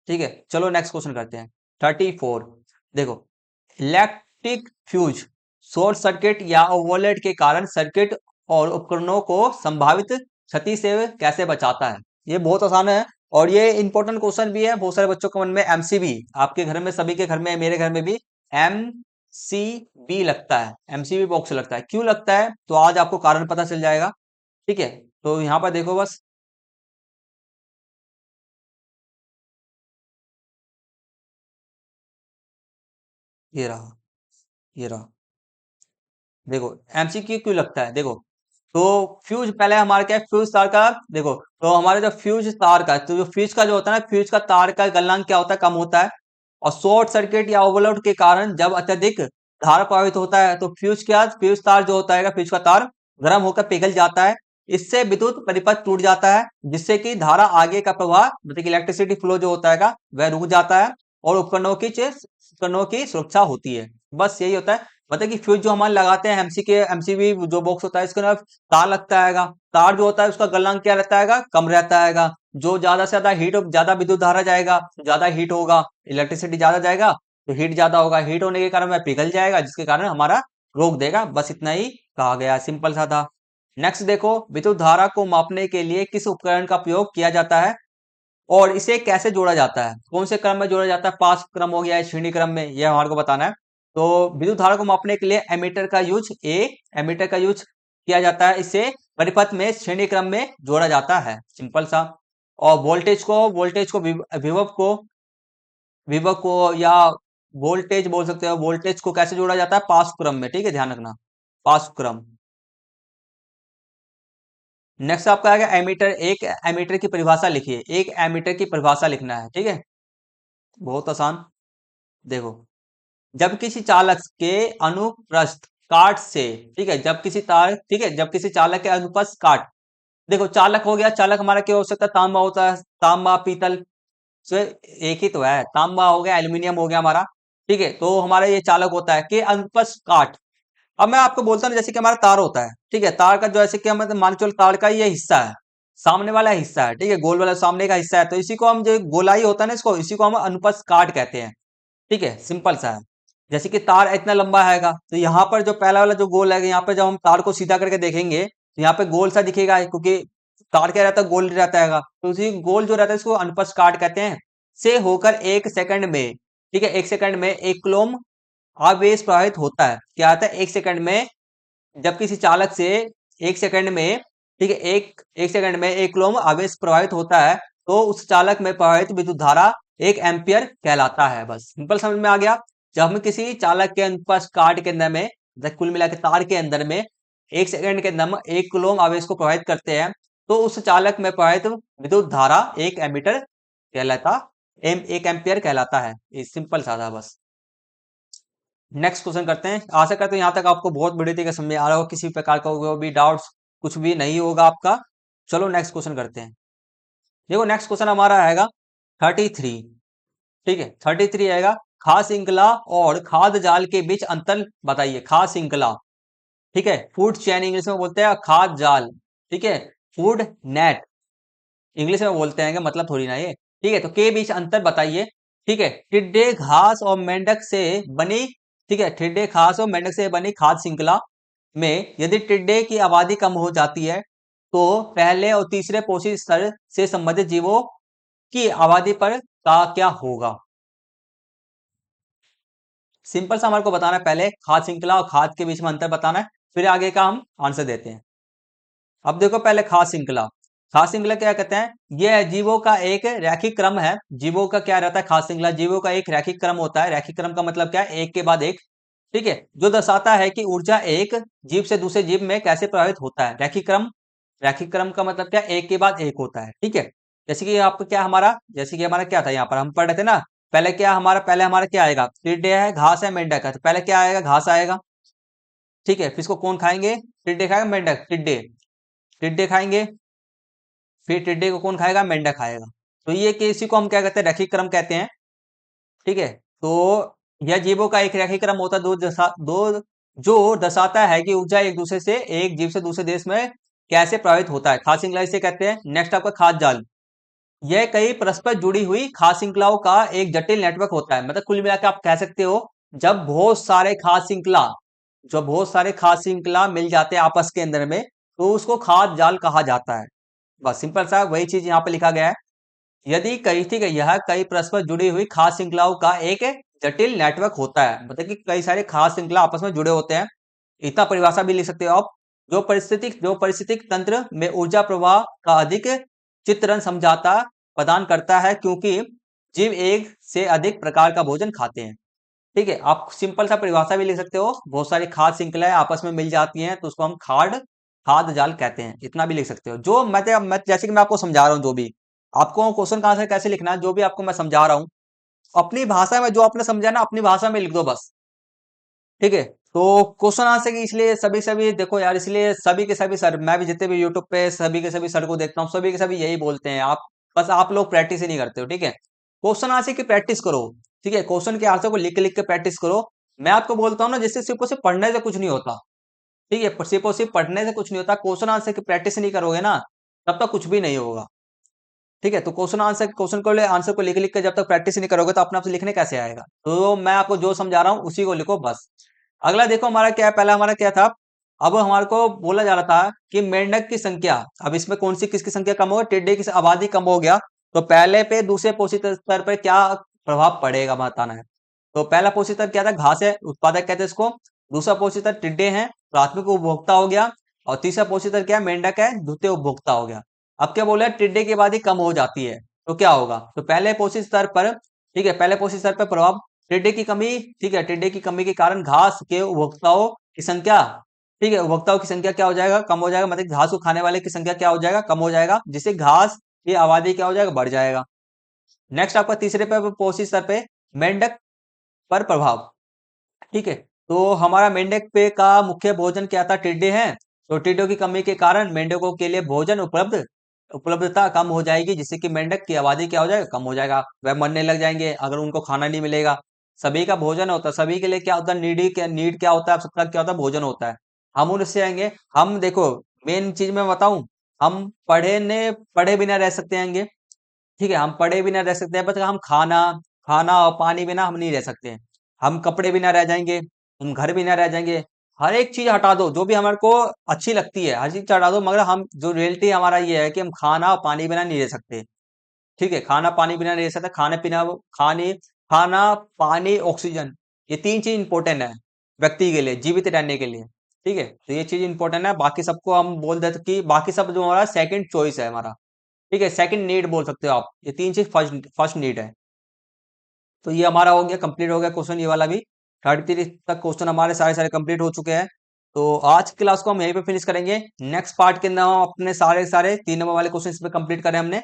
ठीक है, चलो नेक्स्ट क्वेश्चन करते हैं। 34, देखो, इलेक्ट्रिक फ्यूज शॉर्ट सर्किट या ओवरलोड के कारण सर्किट और उपकरणों को संभावित क्षति से कैसे बचाता है। ये बहुत आसान है, और ये इंपॉर्टेंट क्वेश्चन भी है, बहुत सारे बच्चों के मन में एमसीबी, आपके घर में, सभी के घर में, मेरे घर में भी एमसीबी लगता है, एमसीबी बॉक्स लगता है। क्यों लगता है, तो आज आपको कारण पता चल जाएगा। ठीक है, तो यहाँ पर देखो बस, ये रहा, ये रहा, देखो एमसीक्यू क्यों लगता है, देखो। तो फ्यूज पहले हमारे क्या है, फ्यूज तार का, देखो, तो हमारे जो फ्यूज तार का, तो जो फ्यूज का जो होता है ना, फ्यूज का तार का गलनांक क्या होता है, कम होता है। और शॉर्ट सर्किट या ओवरलोड के कारण जब अत्यधिक धारा प्रवाहित होता है, तो फ्यूज क्या, फ्यूज तार जो होता है, फ्यूज का तार गर्म होकर पिघल जाता है। इससे विद्युत परिपथ टूट जाता है, जिससे कि धारा आगे का प्रवाह, मतलब इलेक्ट्रिसिटी फ्लो जो होता है वह रुक जाता है, और उपकरणों की सुरक्षा होती है। बस यही होता है। मतलब कि फ्यूज जो हमारे लगाते हैं, एमसीबी जो बॉक्स होता है, इसके अंदर तार लगता है। तार जो होता है उसका गलनांक क्या रहता है, कम रहता है। जो ज्यादा से ज्यादा हीट, ज्यादा विद्युत धारा जाएगा, ज्यादा हीट होगा, इलेक्ट्रिसिटी ज्यादा जाएगा, तो हीट ज्यादा होगा, हीट होने के कारण वह पिघल जाएगा, जिसके कारण हमारा रोक देगा। बस इतना ही कहा गया, सिंपल सा था। नेक्स्ट देखो, विद्युत धारा को मापने के लिए किस उपकरण का प्रयोग किया जाता है, और इसे कैसे जोड़ा जाता है, कौन से क्रम में जोड़ा जाता है, पांच क्रम हो गया है, श्रेणी क्रम में, यह हमारे को बताना है। तो विद्युत धारा को मापने के लिए एमीटर का यूज किया जाता है। इसे परिपथ में श्रेणी क्रम में जोड़ा जाता है, सिंपल सा। और वोल्टेज को विभव को या वोल्टेज बोल सकते हो, वोल्टेज को कैसे जोड़ा जाता है, पांच क्रम में। ठीक है, ध्यान रखना, पांच क्रम। नेक्स्ट आपका आएगा एमीटर। एक एमीटर की परिभाषा लिखिए, एक एमीटर की परिभाषा लिखना है। ठीक है, बहुत आसान। देखो, जब किसी चालक के अनुप्रस्थ काट से, ठीक है, जब किसी चालक के अनुप्रस्थ काट, देखो चालक हो गया, चालक हमारा क्या हो सकता है, तांबा होता है, तांबा पीतल से एक ही तो है, तांबा हो गया, एल्यूमिनियम हो गया हमारा। ठीक है, तो हमारा ये चालक होता है कि अनुप्रस्थ काट। अब मैं आपको बोलता हूँ, जैसे कि हमारा तार होता है, ठीक है, तार का जो, ऐसे कि हम मान के चलो, तार का ये हिस्सा है, सामने वाला हिस्सा है, ठीक है, गोल वाला सामने का हिस्सा है, तो इसी को हम, जो गोलाई होता है ना, इसी को हम अनुप्रस्थ काट कहते हैं। ठीक है, सिंपल सा है। जैसे कि तार इतना लंबा हैगा, तो यहाँ पर जो पहला वाला जो गोल है, यहाँ पे जब हम तार को सीधा करके देखेंगे, तो यहाँ पे गोल सा दिखेगा, क्योंकि तार क्या रहता है, गोल रहता है। तो उसी गोल जो रहता है, इसको अनुप्रस्थ काट कहते हैं। से होकर 1 सेकंड में, ठीक है, 1 सेकंड में 1 कूलम्ब आवेश प्रवाहित होता है। क्या आता है, 1 सेकंड में, जब किसी चालक से 1 सेकंड में, ठीक है, एक सेकंड में 1 कूलम्ब आवेश प्रवाहित होता है, तो उस चालक में प्रवाहित विद्युत धारा 1 एम्पियर कहलाता है। बस सिंपल समझ में आ गया। जब हम किसी चालक के अनुप्रस्थ काट के अंदर में, कुल मिला के तार के अंदर में 1 सेकंड के अंदर में 1 कूलम्ब आवेश को प्रवाहित करते हैं, तो उस चालक में प्रवाहित विद्युत धारा 1 एमीटर कहलाता, 1 एम्पियर कहलाता है। ये सिंपल सा था बस। नेक्स्ट क्वेश्चन करते हैं। आशा करते हैं यहाँ तक आपको बहुत बढ़िया तरीके से समझ आ रहा होगा, किसी प्रकार का कोई भी डाउट्स कुछ भी नहीं होगा आपका। चलो नेक्स्ट क्वेश्चन करते हैं। देखो नेक्स्ट क्वेश्चन हमारा आएगा 33। ठीक है, 33 आएगा, खाद्य श्रृंखला और खाद्य जाल के बीच अंतर बताइए। खाद्य श्रृंखला, ठीक है, फूड चेन इंग्लिश में बोलते हैं, खाद्य जाल, ठीक है, फूड नेट इंग्लिश में बोलते हैं, मतलब थोड़ी ना ये। ठीक है, तो के बीच अंतर बताइए। ठीक है, टिड्डे घास और मेंढक से बनी, ठीक है, टिड्डे घास और मेंढक से बनी खाद्य श्रृंखला में यदि टिड्डे की आबादी कम हो जाती है, तो पहले और तीसरे पोषी स्तर से संबंधित जीवों की आबादी पर का क्या होगा। सिंपल सा हमारे को बताना है, पहले खाद्य श्रृंखला और खाद्य के बीच में अंतर बताना है। फिर आगे का हम आंसर देते हैं। अब देखो पहले खास श्रृंखला। खास श्रृंखला क्या कहते हैं? यह जीवों का एक रैखिक क्रम है। जीवों का क्या रहता है? खास श्रृंखला जीवों का एक रैखिक क्रम होता है। रैखिक क्रम का मतलब क्या है? एक के बाद एक। ठीक है, जो दर्शाता है कि ऊर्जा एक जीव से दूसरे जीव में कैसे प्रभावित होता है। रैखिक क्रम, रैखिक क्रम का मतलब क्या? एक के बाद एक होता है। ठीक है, जैसे कि आपको क्या हमारा, जैसे कि हमारा क्या था यहाँ पर हम पढ़ रहे थे ना, पहले क्या हमारा, पहले हमारा क्या आएगा? टिड्डे है, घास है, मेंढक है। तो पहले क्या आएगा? घास आएगा। ठीक है, फिर इसको कौन खाएंगे? टिड्डे खाएगा, मेंढक, टिड्डे, टिड्डे खाएंगे। फिर टिड्डे को कौन खाएगा? मेंढक खाएगा। तो ये कि इसी को हम क्या कहते हैं? रैखिक क्रम कहते हैं। ठीक है, तो यह जीवों का एक रैखिक क्रम होता है, दो जो दर्शाता है कि ऊर्जा एक दूसरे से, एक जीव से दूसरे देश में कैसे प्रभावित होता है। खाद्य श्रृंखला इसे कहते हैं। नेक्स्ट आपका खाद्य जाल। यह कई परस्पर जुड़ी हुई खाद्य श्रृंखलाओं का एक जटिल नेटवर्क होता है। मतलब कुल मिलाकर आप कह सकते हो, जब बहुत सारे खाद्य श्रृंखला, जो बहुत सारे खाद्य श्रृंखला मिल जाते हैं आपस के अंदर में, तो उसको खाद्य जाल कहा जाता है। बस सिंपल सा वही चीज यहाँ पे लिखा गया है। यदि कई, ठीक है, यह कई परस्पर जुड़ी हुई खाद्य श्रृंखलाओं का एक जटिल नेटवर्क होता है। मतलब कि कई सारे खाद्य श्रृंखला आपस में जुड़े होते हैं। इतना परिभाषा भी लिख सकते हो आप। जो परिस्थितिक तंत्र में ऊर्जा प्रवाह का अधिक चित्रण समझाता प्रदान करता है, क्योंकि जीव एक से अधिक प्रकार का भोजन खाते हैं। ठीक है, आप सिंपल सा परिभाषा भी लिख सकते हो। बहुत सारी खाद्य श्रृंखलाएं आपस में मिल जाती हैं, तो उसको हम खाद्य जाल कहते हैं। इतना भी लिख सकते हो। जो मैं जैसे कि मैं आपको समझा रहा हूँ, जो भी आपको क्वेश्चन का आंसर कैसे लिखना है, जो भी आपको मैं समझा रहा हूँ, अपनी भाषा में जो आपने समझा ना, अपनी भाषा में लिख दो बस। ठीक है, तो क्वेश्चन आंसर की इसलिए सभी सभी देखो यार, इसलिए सभी के सभी सर, मैं भी जितने भी यूट्यूब पे सभी के सभी सर को देखता हूँ, सभी के सभी यही बोलते हैं, आप बस आप लोग प्रैक्टिस ही नहीं करते हो। ठीक है, क्वेश्चन आंसर की प्रैक्टिस करो। ठीक है, क्वेश्चन के आंसर को लिख लिख के प्रैक्टिस करो। मैं आपको बोलता हूँ ना, जिससे सिर्फ और सिर्फ पढ़ने से कुछ नहीं होता। ठीक है, सिर्फ और सिर्फ पढ़ने से कुछ नहीं होता। क्वेश्चन आंसर की प्रैक्टिस नहीं करोगे ना, तब तक कुछ भी नहीं होगा। ठीक है, तो क्वेश्चन को आंसर को लिख लिख के जब तक प्रैक्टिस नहीं करोगे, तो अपने आप से लिखने कैसे आएगा? तो मैं आपको जो समझा रहा हूँ उसी को लिखो बस। अगला देखो हमारा क्या है। पहला हमारा क्या था? अब हमारे को बोला जा रहा था कि मेंढक की संख्या, अब इसमें कौन सी किसकी संख्या कम हो गई? टिड्डे की आबादी कम हो गया, तो पहले पे दूसरे पोषित स्तर पर क्या प्रभाव पड़ेगा बताना है। तो पहला पोषित स्तर क्या था? घास है, उत्पादक कहते हैं इसको। दूसरा पोषित स्तर टिड्डे हैं, प्राथमिक उपभोक्ता हो गया। और तीसरा पोषित स्तर क्या है? मेंढक है, द्वितीय उपभोक्ता हो गया। अब क्या बोला? टिड्डे की आबादी कम हो जाती है, तो क्या होगा? तो पहले पोषित स्तर पर, ठीक है, पहले पोषित स्तर पर प्रभाव टिड्डे की कमी। ठीक है, टिड्डे की कमी के कारण घास के उपभोक्ताओं की संख्या, ठीक है, उपभोक्ताओं की संख्या क्या हो जाएगा? कम हो जाएगा। मतलब घास को खाने वाले की संख्या क्या हो जाएगा? कम हो जाएगा, जिससे घास की आबादी क्या हो जाएगा? बढ़ जाएगा। नेक्स्ट आपका तीसरे पे पोषित स्तर पे मेंढक पर प्रभाव। ठीक है, तो हमारा मेंढक पे का मुख्य भोजन क्या था? टिड्डे हैं। तो टिड्डों की कमी के कारण मेंढकों के लिए भोजन उपलब्धता कम हो जाएगी, जिससे कि मेंढक की आबादी क्या हो जाएगा? कम हो जाएगा। वह मरने लग जाएंगे अगर उनको खाना नहीं मिलेगा। सभी का भोजन होता है, सभी के लिए क्या होता है? नीड क्या होता है? आप सबका क्या होता है? भोजन होता है। हम उनसे आएंगे, हम देखो, मेन चीज मैं बताऊं, हम पढ़े बिना रह सकते हैं। ठीक है, हम पढ़े बिना रह सकते हैं, बट हम खाना खाना और पानी बिना हम नहीं रह सकते हैं। हम कपड़े बिना रह जाएंगे, हम घर बिना रह जाएंगे। हर एक चीज हटा दो जो भी हमारे को अच्छी लगती है, हर चीज हटा दो, मगर हम जो रियलिटी हमारा ये है कि हम खाना और पानी बिना नहीं रह सकते। ठीक है, खाना पानी बिना नहीं रह सकते। खाना, पानी, ऑक्सीजन, ये तीन चीज इंपॉर्टेंट है व्यक्ति के लिए, जीवित रहने के लिए। ठीक है, तो ये चीज इंपॉर्टेंट है। बाकी सबको हम बोल देते कि बाकी सब जो हमारा सेकंड चॉइस है हमारा। ठीक है, सेकंड नीड बोल सकते हो आप। ये तीन चीज फर्स्ट फर्स्ट नीड है। तो ये हमारा हो गया, कंप्लीट हो गया क्वेश्चन ये वाला भी। 33 तक क्वेश्चन हमारे सारे सारे कंप्लीट हो चुके हैं। तो आज की क्लास को हम यहीं पे फिनिश करेंगे। नेक्स्ट पार्ट के अंदर हम अपने सारे सारे 3 नंबर वाले क्वेश्चन पे कंप्लीट करें हमने।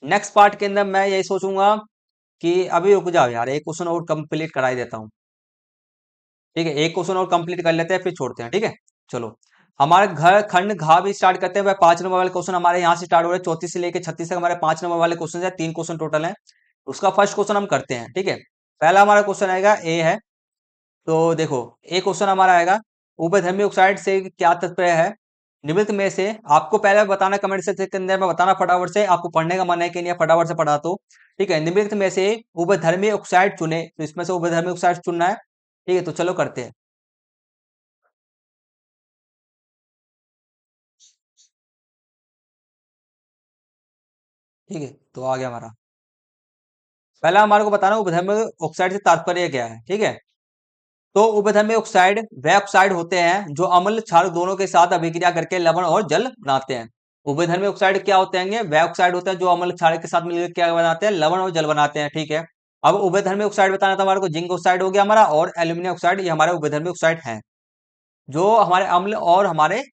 नेक्स्ट पार्ट के अंदर मैं यही सोचूंगा कि अभी रुक जाओ यार, एक क्वेश्चन और कंप्लीट करा ही देता हूँ। ठीक है, एक क्वेश्चन और कंप्लीट कर लेते हैं, फिर छोड़ते हैं। ठीक है, चलो। हमारे घर खंड घा भी स्टार्ट करते हैं। वह 5 नंबर वाले क्वेश्चन हमारे यहाँ से स्टार्ट हो रहे हैं। 34 से लेकर 36 तक हमारे 5 नंबर वाले क्वेश्चन है। 3 क्वेश्चन टोटल है। उसका फर्स्ट क्वेश्चन हम करते हैं। ठीक है, पहला हमारा क्वेश्चन आएगा, ए है। तो देखो, एक क्वेश्चन हमारा आएगा, उभयधर्मी ऑक्साइड से क्या तात्पर्य है? निम्नलिखित में से आपको पहले बताना, कमेंट सेक्शन के अंदर में बताना फटाफट से, आपको पढ़ने का मन है कि नहीं, फटाफट से पढ़ा तो। ठीक है, निम्नलिखित में से उभयधर्मी ऑक्साइड चुने, तो इसमें से उभयधर्मी ऑक्साइड चुनना है। ठीक है, तो चलो करते हैं। ठीक है, तो आ गया हमारा। पहला हमारे को बताना उभयधर्मी ऑक्साइड से तात्पर्य क्या है। ठीक है, तो उभयधर्मी ऑक्साइड वे ऑक्साइड होते हैं जो अम्ल क्षार दोनों के साथ अभिक्रिया करके लवण और जल बनाते हैं। उभयधर्मी ऑक्साइड क्या होते हैं? वे ऑक्साइड होते हैं जो अम्ल क्षार के साथ मिलकर क्या बनाते हैं? लवण और जल बनाते हैं। ठीक है, अब उभयधर्मी ऑक्साइड बताना था हमारे को, जिंक ऑक्साइड हो गया हमारा, और एल्यूमिनियम ऑक्साइड, ये हमारे उभयधर्मी ऑक्साइड हैं जो हमारे अम्ल और हमारे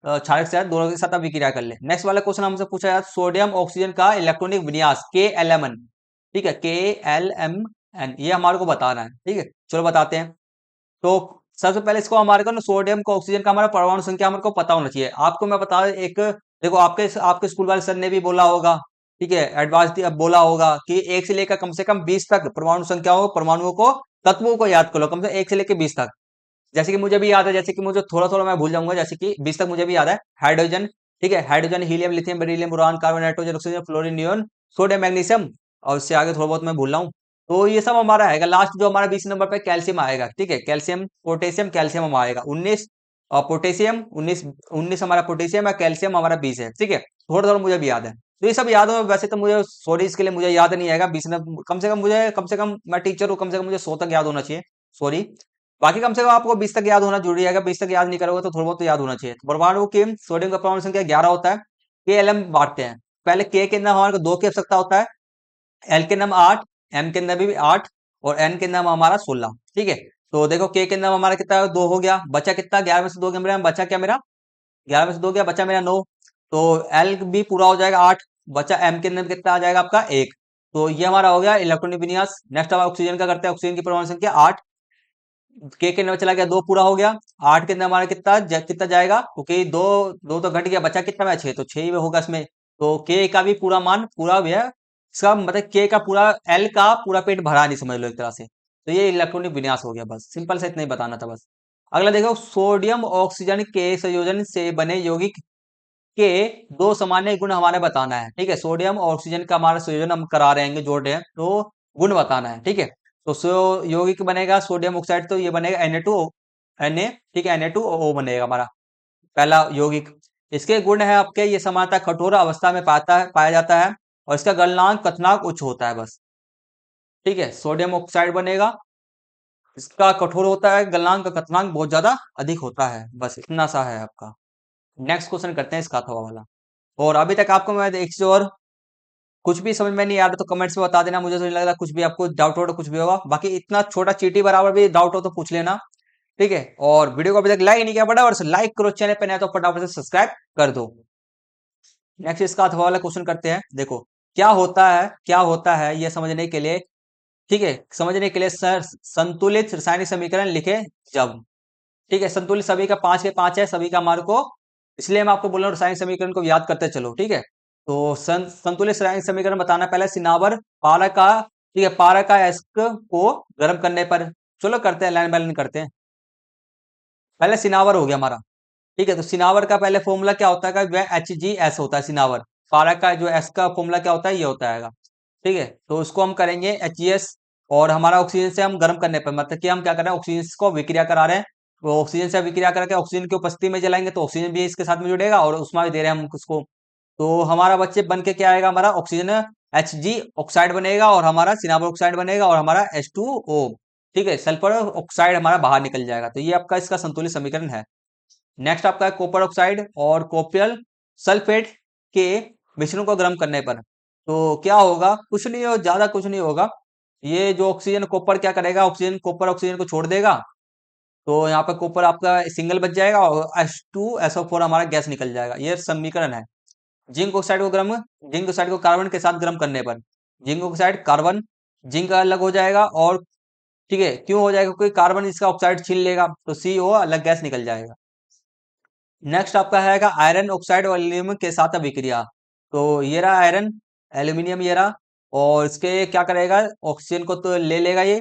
क्षारक से दोनों के साथ अभिक्रिया कर ले। नेक्स्ट वाला क्वेश्चन हमसे पूछा जाता है सोडियम ऑक्सीजन का इलेक्ट्रॉनिक विन्यास KLMN। ठीक है, KLMN ये हमारे को बताना है। ठीक है, चलो बताते हैं। तो सबसे पहले इसको हमारे को ना सोडियम को ऑक्सीजन का हमारा परमाणु संख्या हमारे को पता होना चाहिए। आपको मैं बता एक देखो, आपके आपके स्कूल वाले सर ने भी बोला होगा, ठीक है, एडवांस बोला होगा कि 1 से लेकर कम से कम 20 तक परमाणु संख्याओं परमाणुओं को तत्वों को याद करो, कम से 1 से लेकर 20 तक। जैसे कि मुझे भी याद है, जैसे कि मुझे थोड़ा थोड़ा मैं भूल जाऊंगा, जैसे कि 20 तक मुझे भी याद है। हाइड्रोजन, ठीक है, hydrogen, helium, lithium, beryllium, boron, carbon, nitrogen, oxygen, fluorine, neon, sodium, magnesium, और इससे आगे थोड़ा बहुत मैं भूल रहा हूँ। तो ये सब हमारा आएगा। लास्ट जो हमारा 20 नंबर पे कैल्शियम आएगा। ठीक है, कैल्शियम, पोटेशियम, कैल्शियम हम आएगा 19, और पोटेशियम 19, 19 हमारा पोटेशियम है, कैल्शियम हमारा 20 है। ठीक है, थोड़ा थोड़ा मुझे भी याद है। तो ये सब याद हो, वैसे तो मुझे सॉरी इसके लिए मुझे याद नहीं आएगा 20 नंबर, कम से कम मुझे, कम से कम मैं टीचर हूँ, कम से कम मुझे 100 तक याद होना चाहिए। सॉरी, बाकी कम से कम आपको 20 तक याद होना जरूरी है। अगर 20 तक याद नहीं करोगे तो थोड़ा बहुत तो याद होना चाहिए। तो परमाणु के सोडियम का परमाणु संख्या 11 होता है। KLM बांटते हैं, पहले के अंदर हमारे को 2 की आवश्यकता होता है, एल के अंदर 8, एम के अंदर भी 8, और एन के अंदर हमारा 16। ठीक है, तो देखो के अंदर हमारा कितना 2 हो गया, बचा कितना 11 में से 2 गया मेरा, बचा क्या मेरा 11 में से 2 गया, बचा मेरा 9। तो एल भी पूरा हो जाएगा 8, बचा एम के अंदर कितना आ जाएगा आपका 1। तो ये हमारा हो गया इलेक्ट्रॉनिक विन्यास। नेक्स्ट हमारा ऑक्सीजन का करते हैं, ऑक्सीजन की परमाणु संख्या 8, के अंदर चला गया 2 पूरा हो गया। 8 के अंदर हमारा कितना कितना जाएगा, क्योंकि 2 2 तो घट गया, बचा कितना में 6, तो 6 ही में होगा इसमें। तो के का भी पूरा मान पूरा भी है, इसका मतलब के का पूरा, एल का पूरा पेट भरा नहीं, समझ लो एक तरह से। तो ये इलेक्ट्रॉनिक विन्यास हो गया, बस सिंपल से इतना ही बताना था बस। अगला देखो, सोडियम ऑक्सीजन के संयोजन से बने यौगिक के 2 सामान्य गुण हमारे बताना है। ठीक है, सोडियम और ऑक्सीजन का हमारा संयोजन हम करा रहे हैं, जोड़ रहे हैं, तो गुण बताना है। ठीक है, तो यौगिक बनेगा सोडियम ऑक्साइड, तो ये बनेगा Na, ठीक है, Na2O बनेगा हमारा पहला यौगिक। इसके गुण है आपके, ये सामान्यतः कठोर अवस्था में पाया जाता है, और इसका गलनांक कथनांक उच्च होता है बस। ठीक है, सोडियम ऑक्साइड बनेगा, इसका कठोर होता है, गलनांक का कथनांक बहुत ज्यादा अधिक होता है, बस इतना सा है आपका। नेक्स्ट क्वेश्चन करते हैं इसका अथवा वाला। और अभी तक आपको मैं एक चीज और, कुछ भी समझ में नहीं आ रहा तो कमेंट्स में बता देना, मुझे तो नहीं लग रहा कुछ भी आपको डाउट हो तो कुछ भी होगा। बाकी इतना छोटा चीटी बराबर भी डाउट हो तो पूछ लेना। ठीक है, और वीडियो को अभी तक लाइक नहीं किया फटाफट से लाइक करो, चैनल पे नया तो फटाफट से सब्सक्राइब कर दो। नेक्स्ट इसका अथवा वाला क्वेश्चन करते हैं। देखो, क्या होता है ये समझने के लिए, ठीक है, समझने के लिए सर संतुलित रासायनिक समीकरण लिखे जब। ठीक है, संतुलित सभी का 5 के 5 है, सभी का हमारे को, इसलिए मैं आपको बोल रहा हूँ रासायनिक समीकरण को याद करते चलो। ठीक है, तो संतुलित रासायनिक समीकरण बताना, पहले सिनावर पारा का, ठीक है, पारा का एस्क को गर्म करने पर, चलो करते हैं, लाइन बाय लाइन करते हैं। पहले सिनावर हो गया हमारा। ठीक है, तो सिनावर का पहले फॉर्मूला क्या होता है, वह HgS होता है सिनावर। पारा का जो एस का फॉर्मूला क्या होता है, ये होता है। ठीक है, तो उसको हम करेंगे HgS, और हमारा ऑक्सीजन से हम गर्म करने पर, मतलब कि हम क्या कर रहे हैं, ऑक्सीजन को विक्रिया करा रहे हैं। वो ऑक्सीजन से विक्रिया करके ऑक्सीजन की उपस्थिति में जलाएंगे तो ऑक्सीजन भी इसके साथ में जुड़ेगा, और उसमें भी दे रहे हैं हम उसको। तो हमारा बच्चे बन के क्या आएगा, हमारा ऑक्सीजन Hg ऑक्साइड बनेगा, और हमारा सिनाबर ऑक्साइड बनेगा, और हमारा H2O, ठीक है, सल्फर ऑक्साइड हमारा बाहर निकल जाएगा। तो ये आपका इसका संतुलित समीकरण है। नेक्स्ट आपका है कॉपर ऑक्साइड और कॉपर सल्फेट के मिश्रण को गर्म करने पर, तो क्या होगा, कुछ नहीं हो, ज्यादा कुछ नहीं होगा। ये जो ऑक्सीजन कॉपर क्या करेगा, ऑक्सीजन कॉपर ऑक्सीजन को छोड़ देगा, तो यहाँ पे कॉपर आपका सिंगल बच जाएगा, और H2SO4 हमारा गैस निकल जाएगा। ये समीकरण है। जिंक ऑक्साइड को गर्म, जिंक ऑक्साइड को कार्बन के साथ गर्म करने पर, जिंक ऑक्साइड कार्बन, जिंक अलग हो जाएगा, और ठीक है, क्यों हो जाएगा, क्योंकि कार्बन इसका ऑक्साइड छीन लेगा, तो CO अलग गैस निकल जाएगा। नेक्स्ट आपका है आयरन ऑक्साइड और एल्यूमिनियम के साथ अभिक्रिया, तो ये रहा आयरन, एल्यूमिनियम ये रहा, और इसके क्या करेगा, ऑक्सीजन को तो ले लेगा ये,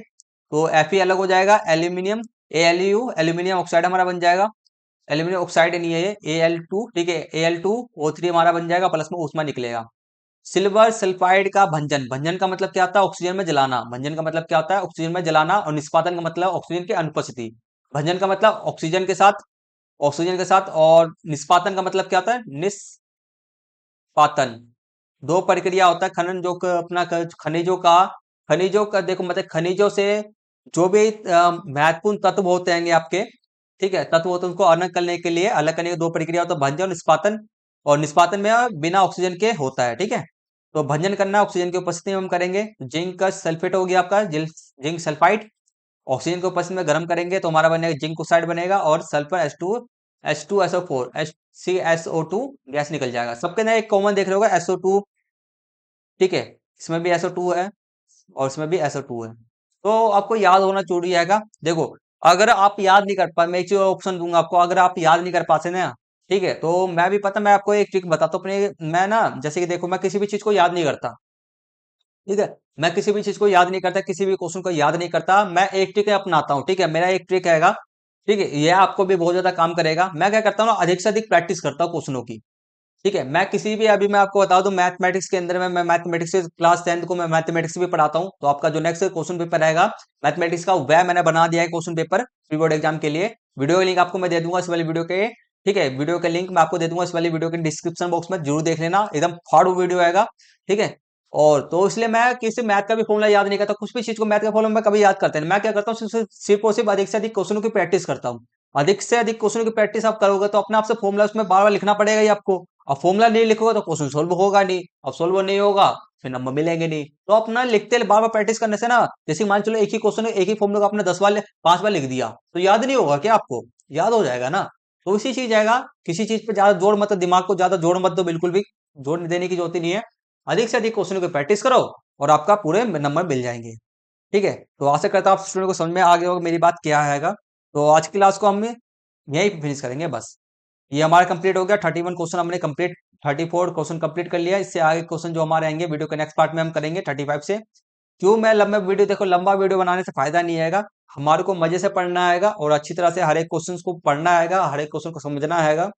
तो Fe अलग हो जाएगा, एल्यूमिनियम ALU, एल्यूमिनियम ऑक्साइड हमारा बन जाएगा। एल्यूमिनियम ऑक्साइड नहीं है ये, Al2, ठीक है, Al2O3 हमारा बन जाएगा, प्लस में ऊष्मा निकलेगा। सिल्वर सल्फाइड का भंजन, भंजन का मतलब क्या होता है, ऑक्सीजन में जलाना, भंजन का मतलब क्या होता है, ऑक्सीजन में जलाना, और निष्पादन का मतलब ऑक्सीजन की अनुपस्थिति। भंजन का मतलब ऑक्सीजन के साथ, और निष्पादन का मतलब क्या होता है, निष्पादन। दो प्रक्रिया होता है, खनन जो अपना खनिजों का देखो, मतलब खनिजों से जो भी महत्वपूर्ण तत्व होते हैं आपके, ठीक है, तत्व होते हैं उनको अलग करने के लिए, अलग करने की दो प्रक्रिया होता है, भंजन और निष्पादन। और निष्पादन में बिना ऑक्सीजन के होता है, ठीक है। तो भंजन करना ऑक्सीजन की उपस्थिति में हम करेंगे। जिंक का सल्फेट हो गया आपका, जिंक सल्फाइड। ऑक्सीजन को उपस्थिति में गर्म करेंगे तो हमारा बनेगा जिंक ऑक्साइड बनेगा, और सल्फर H2SO4 HCSO2 गैस निकल जाएगा। सबके अंदर एक कॉमन देख रहे होगा SO2, ठीक है, इसमें भी SO2 है और इसमें भी SO2 है। तो आपको याद होना जरूरी है। देखो, अगर आप याद नहीं कर पाए, मैं एक चीज ऑप्शन दूंगा आपको, अगर आप याद नहीं कर पाते ना, ठीक है, तो मैं भी पता, मैं आपको एक ट्रिक बताता हूँ अपने, मैं ना, जैसे कि देखो, मैं किसी भी चीज को याद नहीं करता, ठीक है, मैं किसी भी चीज को याद नहीं करता, किसी भी क्वेश्चन को याद नहीं करता, मैं एक ट्रिक अपनाता हूँ, ठीक है, मेरा एक ट्रिक हैगा, ठीक है, ये आपको भी बहुत ज्यादा काम करेगा। मैं क्या करता हूँ ना, अधिक से अधिक प्रैक्टिस करता हूँ क्वेश्चनों की, ठीक है। मैं किसी भी, अभी मैं आपको बता दूं, मैथमेटिक्स के अंदर में मैं मैथमेटिक्स से क्लास 10th को मैं मैथमेटिक्स भी पढ़ाता हूं। तो आपका जो नेक्स्ट क्वेश्चन पेपर रहेगा मैथमेटिक्स का, वह मैंने बना दिया है question paper pre board exam के लिए। वीडियो का लिंक आपको मैं दे दूंगा इस वाली वीडियो के, ठीक है, वीडियो का लिंक मैं आपको दे दूंगा इस वाली वीडियो के डिस्क्रिप्शन बॉक्स में, जरूर देख लेना, एकदम फाड़ू वीडियो आएगा, ठीक है। और तो इसलिए मैं किसी मैथ का भी फॉर्मूला याद नहीं करता, कुछ भी चीज को मैथ का फॉर्मूला मैं कभी याद करता नहीं। मैं क्या करता हूँ, सिर्फ और सिर्फ अधिक से अधिक क्वेश्चनों की प्रैक्टिस करता हूँ। अधिक से अधिक क्वेश्चनों की प्रैक्टिस आप करोगे तो अपने आप से फॉर्मूला उसमें बार बार लिखना पड़ेगा ही आपको। अब फॉर्मूला नहीं लिखोगे तो क्वेश्चन सोल्व होगा नहीं, अब सोल्व नहीं होगा फिर नंबर मिलेंगे नहीं। तो अपना लिखते बार बार प्रैक्टिस करने से ना, जैसे मान चलो एक ही क्वेश्चन एक ही फॉर्मूला को आपने 10 बार 5 बार लिख दिया तो याद नहीं होगा क्या आपको? याद हो जाएगा ना। तो इसी चीज आएगा, किसी चीज पे ज्यादा जोर मत, दिमाग को ज्यादा जोर मत दो, बिल्कुल भी जोर देने की जरूरत ही नहीं है। अधिक से अधिक क्वेश्चनों की प्रैक्टिस करो और आपका पूरे नंबर मिल जाएंगे, ठीक है। तो आशा करता हूँ आप स्टूडेंट को समझ में आ गया होगा मेरी बात क्या है। तो आज की क्लास को हम यही फिनिश करेंगे बस। ये हमारा कंप्लीट हो गया, 31 क्वेश्चन हमने कंप्लीट, 34 क्वेश्चन कंप्लीट कर लिया। इससे आगे क्वेश्चन जो हमारे आएंगे वीडियो के नेक्स्ट पार्ट में हम करेंगे 35 से। क्यों मैं लंबा वीडियो, देखो लंबा वीडियो बनाने से फायदा नहीं आएगा, हमारे को मजे से पढ़ना आएगा और अच्छी तरह से हर एक क्वेश्चन को पढ़ना आएगा, हर एक क्वेश्चन को समझना आएगा।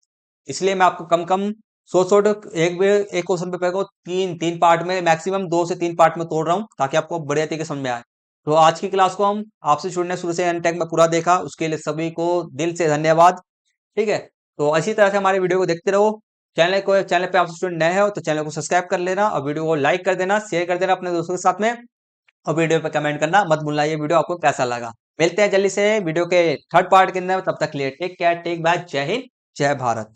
इसलिए मैं आपको कम कम सौ एक क्वेश्चन पेपर को तीन तीन पार्ट में, मैक्सिमम 2 से 3 पार्ट में तोड़ रहा हूँ ताकि आपको बढ़िया तरीके से समझ में आए। तो आज की क्लास को हम आपसे जुड़ने शुरू से एंड तक में पूरा देखा, उसके लिए सभी को दिल से धन्यवाद, ठीक है। तो इसी तरह से हमारे वीडियो को देखते रहो। चैनल पे आप स्टूडेंट नए हो तो चैनल को सब्सक्राइब कर लेना और वीडियो को लाइक कर देना, शेयर कर देना अपने दोस्तों के साथ में, और वीडियो पे कमेंट करना मत भूलना ये वीडियो आपको कैसा लगा। मिलते हैं जल्दी से वीडियो के थर्ड पार्ट के अंदर, तब तक के लिए टेक केयर, टेक बाय, जय हिंद, जय भारत।